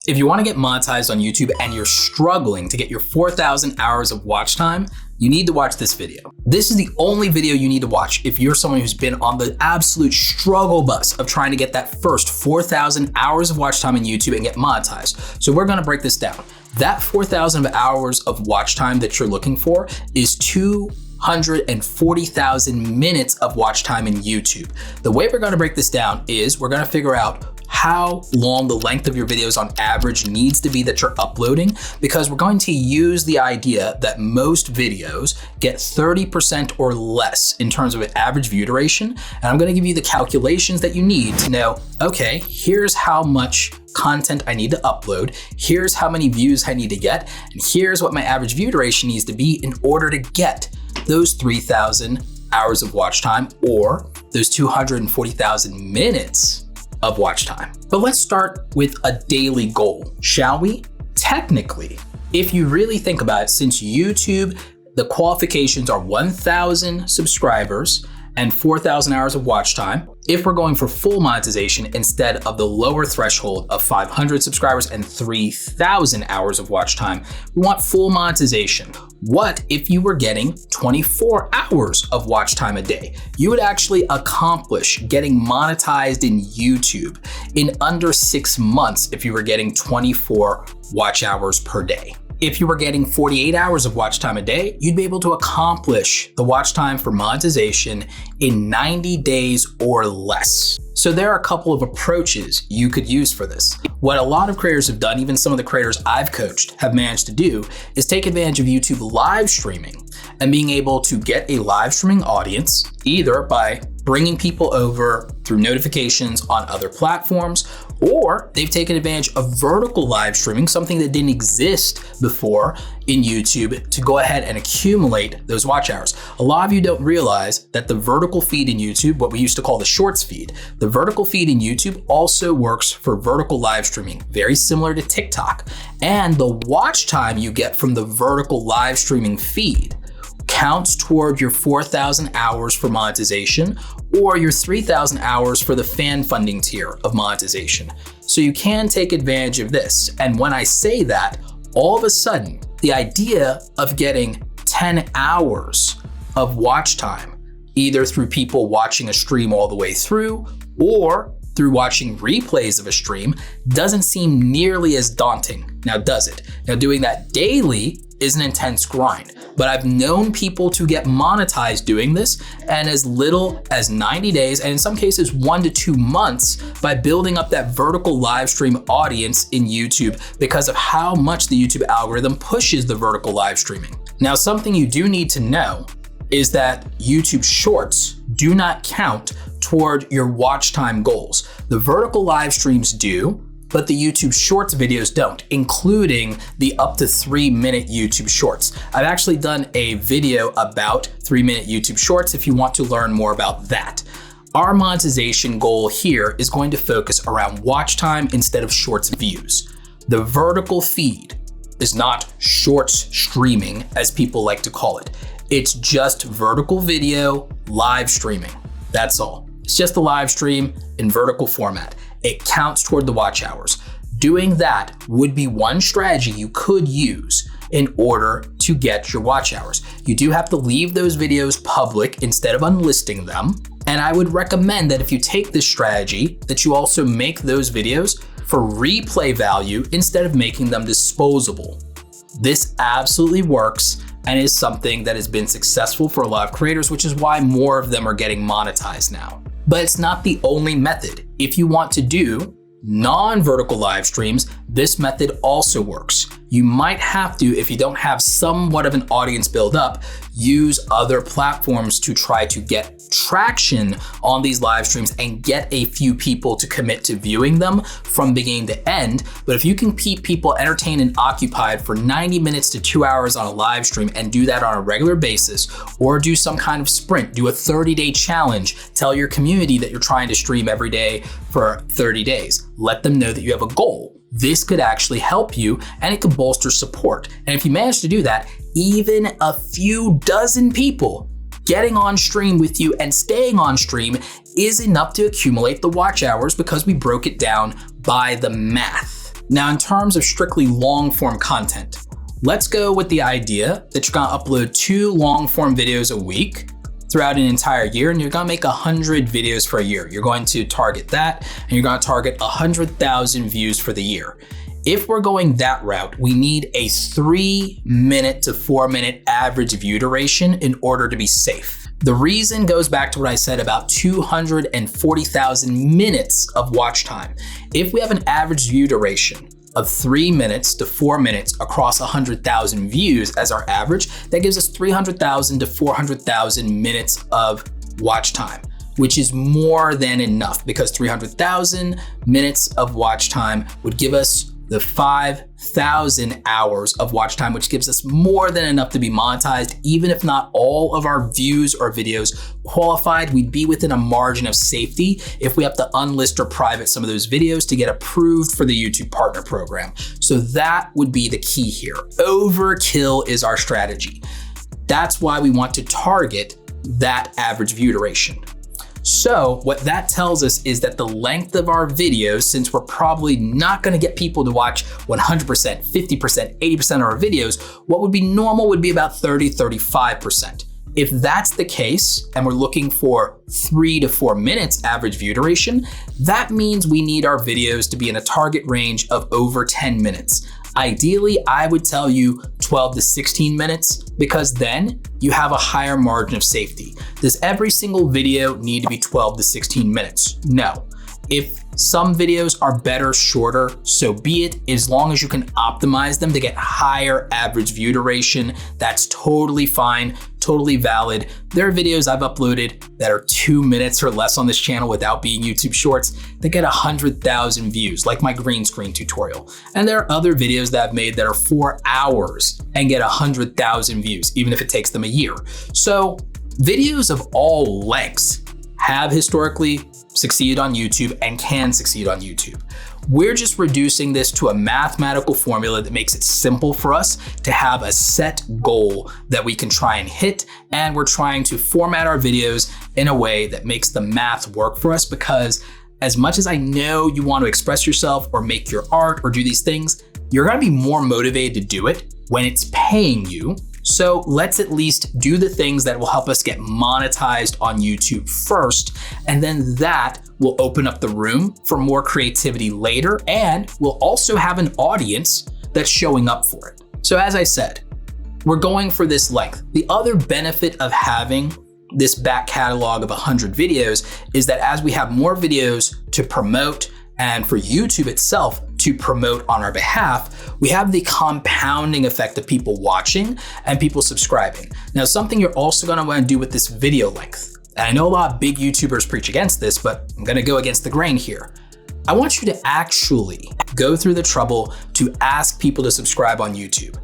If you want to get monetized on YouTube and you're struggling to get your 4,000 hours of watch time, you need to watch this video. This is the only video you need to watch if you're someone who's been on the absolute struggle bus of trying to get that first 4,000 hours of watch time in YouTube and get monetized. So we're gonna break this down. That 4,000 hours of watch time that you're looking for is 240,000 minutes of watch time in YouTube. The way we're gonna break this down is we're gonna figure out how long the length of your videos on average needs to be that you're uploading, because we're going to use the idea that most videos get 30% or less in terms of an average view duration. And I'm gonna give you the calculations that you need to know, okay, here's how much content I need to upload, here's how many views I need to get, and here's what my average view duration needs to be in order to get those 3,000 hours of watch time or those 240,000 minutes of watch time. But let's start with a daily goal, shall we? Technically, if you really think about it, since YouTube, the qualifications are 1,000 subscribers and 4,000 hours of watch time. If we're going for full monetization instead of the lower threshold of 500 subscribers and 3,000 hours of watch time, we want full monetization. What if you were getting 24 hours of watch time a day? You would actually accomplish getting monetized in YouTube in under 6 months if you were getting 24 watch hours per day. If you were getting 48 hours of watch time a day, you'd be able to accomplish the watch time for monetization in 90 days or less. So there are a couple of approaches you could use for this. What a lot of creators have done, even some of the creators I've coached have managed to do, is take advantage of YouTube live streaming and being able to get a live streaming audience, either by bringing people over through notifications on other platforms, or they've taken advantage of vertical live streaming, something that didn't exist before in YouTube, to go ahead and accumulate those watch hours. A lot of you don't realize that the vertical feed in YouTube, what we used to call the shorts feed, the vertical feed in YouTube also works for vertical live streaming, very similar to TikTok. And the watch time you get from the vertical live streaming feed counts toward your 4,000 hours for monetization or your 3,000 hours for the fan funding tier of monetization. So you can take advantage of this. And when I say that, all of a sudden, the idea of getting 10 hours of watch time, either through people watching a stream all the way through or through watching replays of a stream, doesn't seem nearly as daunting. Now, does it? Now, doing that daily is an intense grind, but I've known people to get monetized doing this in as little as 90 days, and in some cases 1 to 2 months, by building up that vertical live stream audience in YouTube because of how much the YouTube algorithm pushes the vertical live streaming. Now, something you do need to know is that YouTube Shorts do not count toward your watch time goals. The vertical live streams do, but the YouTube Shorts videos don't, including the up to 3-minute YouTube Shorts. I've actually done a video about 3-minute YouTube Shorts if you want to learn more about that. Our monetization goal here is going to focus around watch time instead of Shorts views. The vertical feed is not Shorts streaming, as people like to call it. It's just vertical video live streaming. That's all. It's just a live stream in vertical format. It counts toward the watch hours. Doing that would be one strategy you could use in order to get your watch hours. You do have to leave those videos public instead of unlisting them. And I would recommend that if you take this strategy, that you also make those videos for replay value instead of making them disposable. This absolutely works and is something that has been successful for a lot of creators, which is why more of them are getting monetized now. But it's not the only method. If you want to do non-vertical live streams, this method also works. You might have to, if you don't have somewhat of an audience build up, use other platforms to try to get traction on these live streams and get a few people to commit to viewing them from beginning to end. But if you can keep people entertained and occupied for 90 minutes to 2 hours on a live stream and do that on a regular basis, or do some kind of sprint, do a 30-day challenge, tell your community that you're trying to stream every day for 30 days. Let them know that you have a goal. This could actually help you and it could bolster support. And if you manage to do that, even a few dozen people getting on stream with you and staying on stream is enough to accumulate the watch hours, because we broke it down by the math. Now, in terms of strictly long form content, let's go with the idea that you're gonna upload 2 long form videos a week throughout an entire year, and you're gonna make 100 videos for a year. You're going to target that, and you're gonna target 100,000 views for the year. If we're going that route, we need a 3-minute to 4-minute average view duration in order to be safe. The reason goes back to what I said about 240,000 minutes of watch time. If we have an average view duration of 3 minutes to 4 minutes across 100,000 views as our average, that gives us 300,000 to 400,000 minutes of watch time, which is more than enough, because 300,000 minutes of watch time would give us the 5,000 hours of watch time, which gives us more than enough to be monetized. Even if not all of our views or videos qualified, we'd be within a margin of safety if we have to unlist or private some of those videos to get approved for the YouTube Partner Program. So that would be the key here. Overkill is our strategy. That's why we want to target that average view duration. So what that tells us is that the length of our videos, since we're probably not going to get people to watch 100%, 50%, 80% of our videos, what would be normal would be about 30, 35%. If that's the case, and we're looking for 3 to 4 minutes average view duration, that means we need our videos to be in a target range of over 10 minutes. Ideally, I would tell you 12 to 16 minutes, because then you have a higher margin of safety. Does every single video need to be 12 to 16 minutes? No. If some videos are better shorter, so be it. As long as you can optimize them to get higher average view duration, that's totally fine, totally valid. There are videos I've uploaded that are 2 minutes or less on this channel without being YouTube Shorts that get 100,000 views, like my green screen tutorial. And there are other videos that I've made that are 4 hours and get 100,000 views, even if it takes them a year. So videos of all lengths have historically succeeded on YouTube and can succeed on YouTube. We're just reducing this to a mathematical formula that makes it simple for us to have a set goal that we can try and hit, and we're trying to format our videos in a way that makes the math work for us, because as much as I know you want to express yourself or make your art or do these things, you're going to be more motivated to do it when it's paying you. So let's at least do the things that will help us get monetized on YouTube first, and then that will open up the room for more creativity later, and we'll also have an audience that's showing up for it. So as I said, we're going for this length. The other benefit of having this back catalog of 100 videos is that as we have more videos to promote, and for YouTube itself to promote on our behalf, we have the compounding effect of people watching and people subscribing. Now, something you're also gonna wanna do with this video length, and I know a lot of big YouTubers preach against this, but I'm gonna go against the grain here. I want you to actually go through the trouble to ask people to subscribe on YouTube.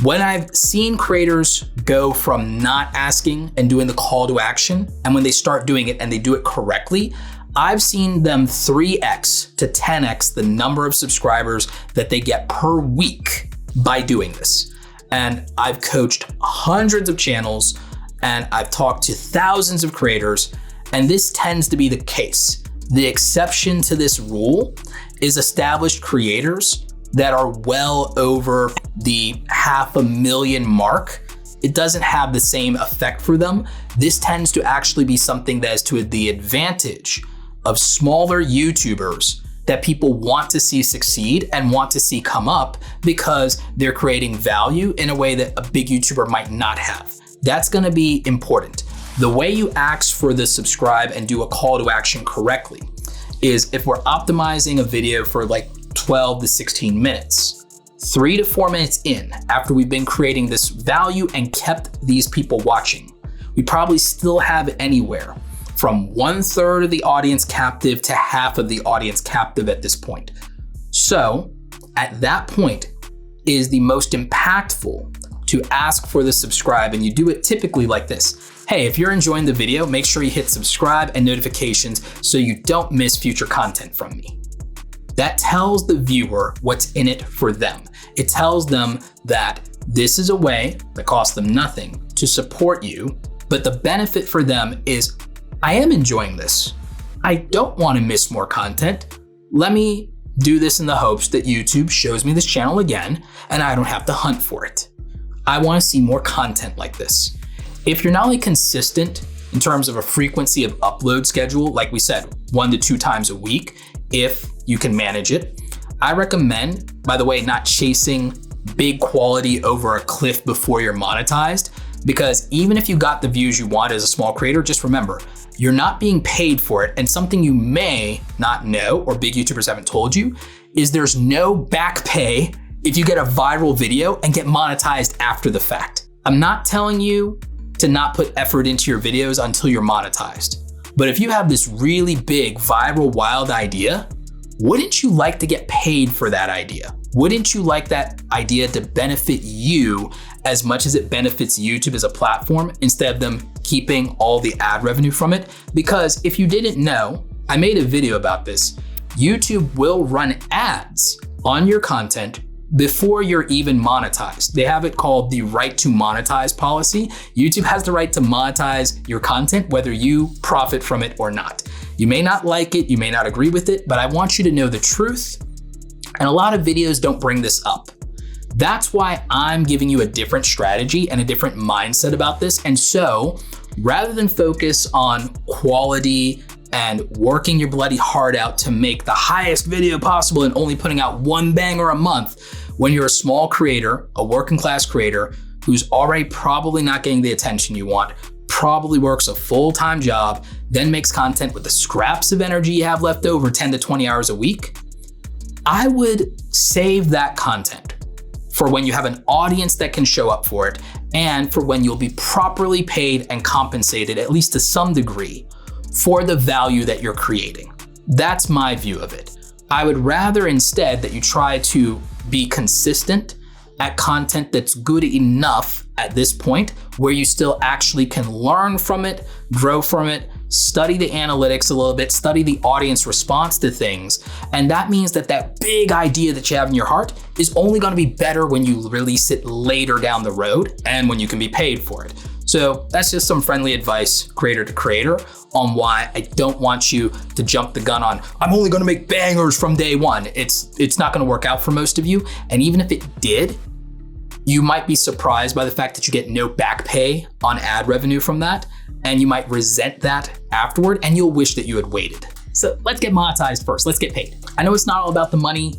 When I've seen creators go from not asking and doing the call to action, and when they start doing it and they do it correctly, I've seen them 3x to 10x the number of subscribers that they get per week by doing this. And I've coached hundreds of channels, and I've talked to thousands of creators, and this tends to be the case. The exception to this rule is established creators that are well over the 500,000 mark. It doesn't have the same effect for them. This tends to actually be something that is to the advantage of smaller YouTubers that people want to see succeed and want to see come up, because they're creating value in a way that a big YouTuber might not have. That's gonna be important. The way you ask for the subscribe and do a call to action correctly is if we're optimizing a video for like 12 to 16 minutes, 3 to 4 minutes in, after we've been creating this value and kept these people watching, we probably still have anywhere from 1/3 of the audience captive to half of the audience captive at this point. So at that point is the most impactful to ask for the subscribe, and you do it typically like this. Hey, if you're enjoying the video, make sure you hit subscribe and notifications so you don't miss future content from me. That tells the viewer what's in it for them. It tells them that this is a way that costs them nothing to support you, but the benefit for them is, I am enjoying this. I don't want to miss more content. Let me do this in the hopes that YouTube shows me this channel again and I don't have to hunt for it. I want to see more content like this. If you're not only consistent in terms of a frequency of upload schedule, like we said, 1 to 2 times a week, if you can manage it, I recommend, by the way, not chasing big quality over a cliff before you're monetized, because even if you got the views you want as a small creator, just remember, you're not being paid for it. And something you may not know, or big YouTubers haven't told you, is there's no back pay if you get a viral video and get monetized after the fact. I'm not telling you to not put effort into your videos until you're monetized. But if you have this really big, viral, wild idea, wouldn't you like to get paid for that idea? Wouldn't you like that idea to benefit you as much as it benefits YouTube as a platform, instead of them keeping all the ad revenue from it? Because if you didn't know, I made a video about this. YouTube will run ads on your content before you're even monetized. They have it called the Right To Monetize policy. YouTube has the right to monetize your content, whether you profit from it or not. You may not like it, you may not agree with it, but I want you to know the truth. And a lot of videos don't bring this up. That's why I'm giving you a different strategy and a different mindset about this. And so rather than focus on quality and working your bloody heart out to make the highest video possible and only putting out 1 banger a month, when you're a small creator, a working class creator who's already probably not getting the attention you want, probably works a full-time job, then makes content with the scraps of energy you have left over 10 to 20 hours a week, I would save that content for when you have an audience that can show up for it, and for when you'll be properly paid and compensated, at least to some degree, for the value that you're creating. That's my view of it. I would rather instead that you try to be consistent at content that's good enough at this point where you still actually can learn from it, grow from it, study the analytics a little bit, study the audience response to things. And that means that that big idea that you have in your heart is only going to be better when you release it later down the road and when you can be paid for it. So that's just some friendly advice, creator to creator, on why I don't want you to jump the gun on, I'm only going to make bangers from day one. It's not going to work out for most of you. And even if it did, you might be surprised by the fact that you get no back pay on ad revenue from that. And you might resent that afterward, and you'll wish that you had waited. So let's get monetized first. Let's get paid. I know it's not all about the money,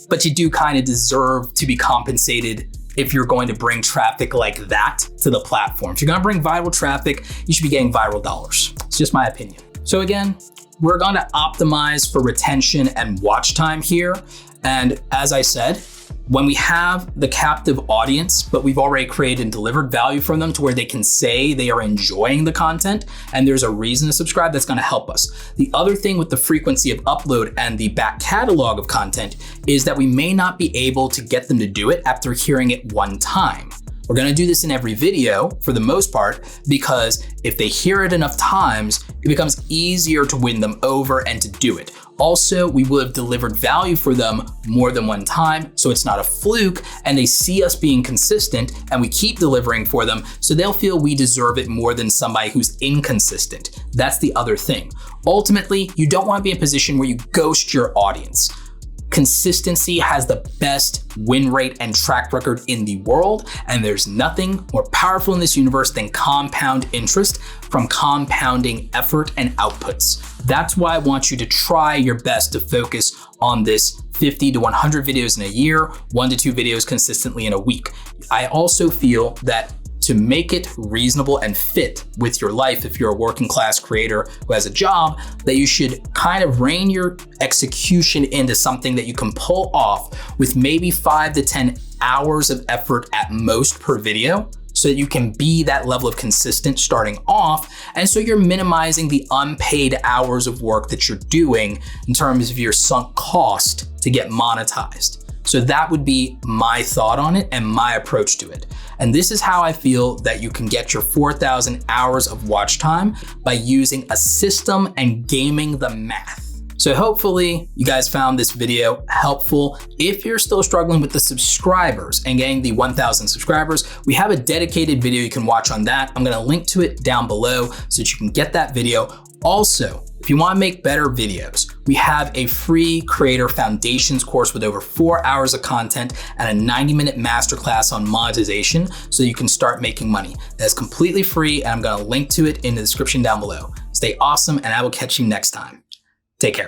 but you do kind of deserve to be compensated if you're going to bring traffic like that to the platform. If you're going to bring viral traffic, you should be getting viral dollars. It's just my opinion. So again, we're going to optimize for retention and watch time here. And as I said, when we have the captive audience, but we've already created and delivered value from them to where they can say they are enjoying the content and there's a reason to subscribe, that's going to help us. The other thing with the frequency of upload and the back catalog of content is that we may not be able to get them to do it after hearing it one time. We're going to do this in every video for the most part, because if they hear it enough times, it becomes easier to win them over and to do it. Also, we will have delivered value for them more than one time, so it's not a fluke, and they see us being consistent and we keep delivering for them, so they'll feel we deserve it more than somebody who's inconsistent. That's the other thing. Ultimately, you don't want to be in a position where you ghost your audience. Consistency has the best win rate and track record in the world, and there's nothing more powerful in this universe than compound interest from compounding effort and outputs. That's why I want you to try your best to focus on this 50 to 100 videos in a year, 1 to 2 videos consistently in a week. I also feel that to make it reasonable and fit with your life, if you're a working class creator who has a job, that you should kind of rein your execution into something that you can pull off with maybe 5 to 10 hours of effort at most per video, so that you can be that level of consistent starting off. And so you're minimizing the unpaid hours of work that you're doing in terms of your sunk cost to get monetized. So that would be my thought on it and my approach to it. And this is how I feel that you can get your 4,000 hours of watch time by using a system and gaming the math. So hopefully you guys found this video helpful. If you're still struggling with the subscribers and getting the 1,000 subscribers, we have a dedicated video you can watch on that. I'm gonna link to it down below so that you can get that video. Also, If you want to make better videos, we have a free Creator Foundations course with over 4 hours of content and a 90-minute masterclass on monetization so you can start making money. That's completely free, and I'm going to link to it in the description down below. Stay awesome, and I will catch you next time. Take care.